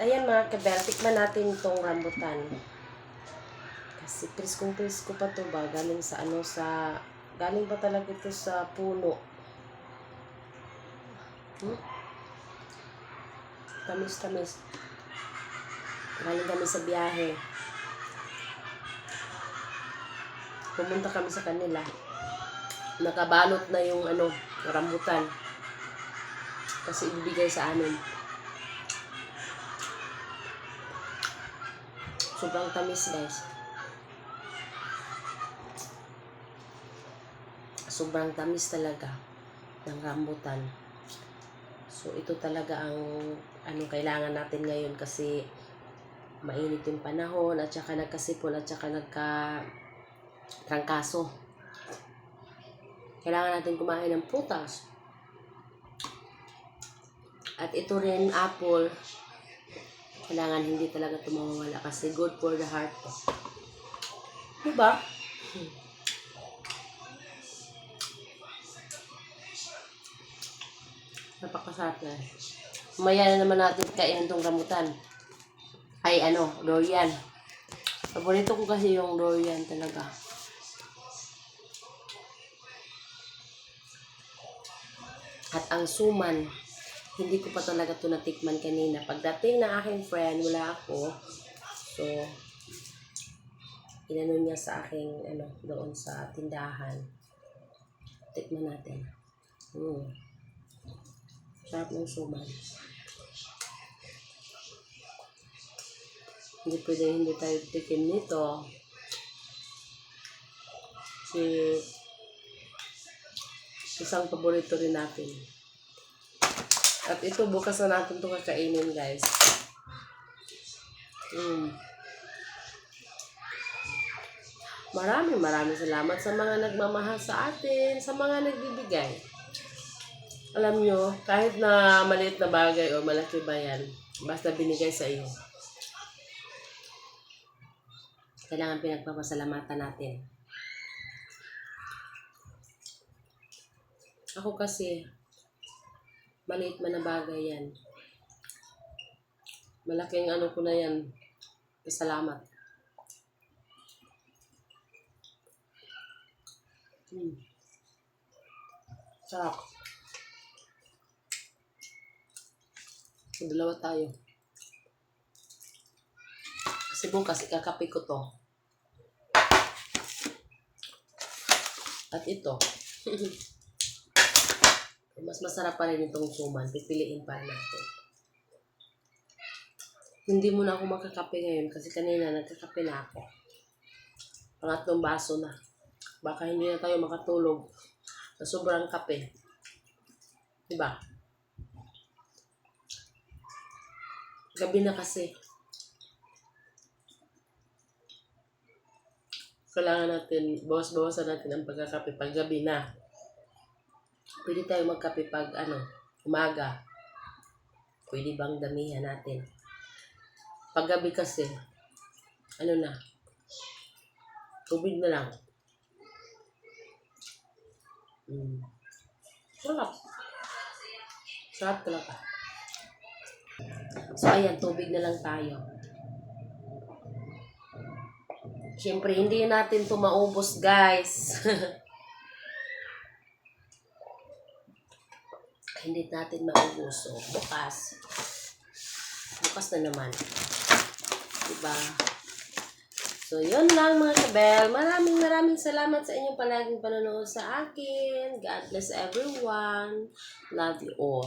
Ayan mga kabel, tikman natin itong rambutan. Kasi priskong-prisko pa to ba? Galing sa galing pa talaga ito sa puno. Tamis-tamis. Galing kami sa biyahe. Pumunta kami sa kanila. Nakabalot na yung rambutan. Kasi ibibigay sa amin. Sobrang tamis, guys. Sobrang tamis talaga ng rambutan. So, ito talaga ang kailangan natin ngayon kasi mainit yung panahon at saka nagkasipon at saka nagka-trangkaso. Kailangan natin kumain ng prutas. At ito rin, apple. Kailangan hindi talaga ito mawawala kasi good for the heart. Diba? Napakasarap na. Umaya na naman natin kainin itong rambutan. Ay, durian. Paborito ko kasi yung durian talaga. At ang suman, hindi ko pa talaga ito natikman kanina. Pagdating ng aking friend, wala ako. So, inano niya sa aking, doon sa tindahan. Tikman natin. Sarap ng suman. Hindi tayo tikim nito. Isang paborito rin natin. At ito, bukas na natin ito kakainin, guys. Maraming salamat sa mga nagmamahal sa atin, sa mga nagbibigay. Alam nyo, kahit na maliit na bagay o malaki ba yan, basta binigay sa iyo, kailangan pinagpapasalamatan natin. Ako kasi, maliit man na bagay yan. Malaking ko na yan. Salamat. Sarap. Dalawa tayo. Kasi bukas ikakape ko to. At ito. Mas masarap pa rin itong suman. Pipiliin pa natin. Hindi muna ako makakape ngayon kasi kanina nagkakape na ako. Pangatlong baso na. Baka hindi na tayo makatulog sa sobrang kape. Diba? Gabi na kasi. Kailangan natin, bawas-bawasan natin ang pagkakape pag gabi na. Pwede tayo magkape pag umaga. Pwede bang damihan natin? Pag gabi kasi, tubig na lang. Sarap. Sarap talaga. So, ayan, tubig na lang tayo. Siyempre, hindi natin ito maubos, guys. Hindi natin maubos. So, bukas na naman. Diba? So, yun lang mga kabel. Maraming salamat sa inyong palaging panonood sa akin. God bless everyone. Love you all.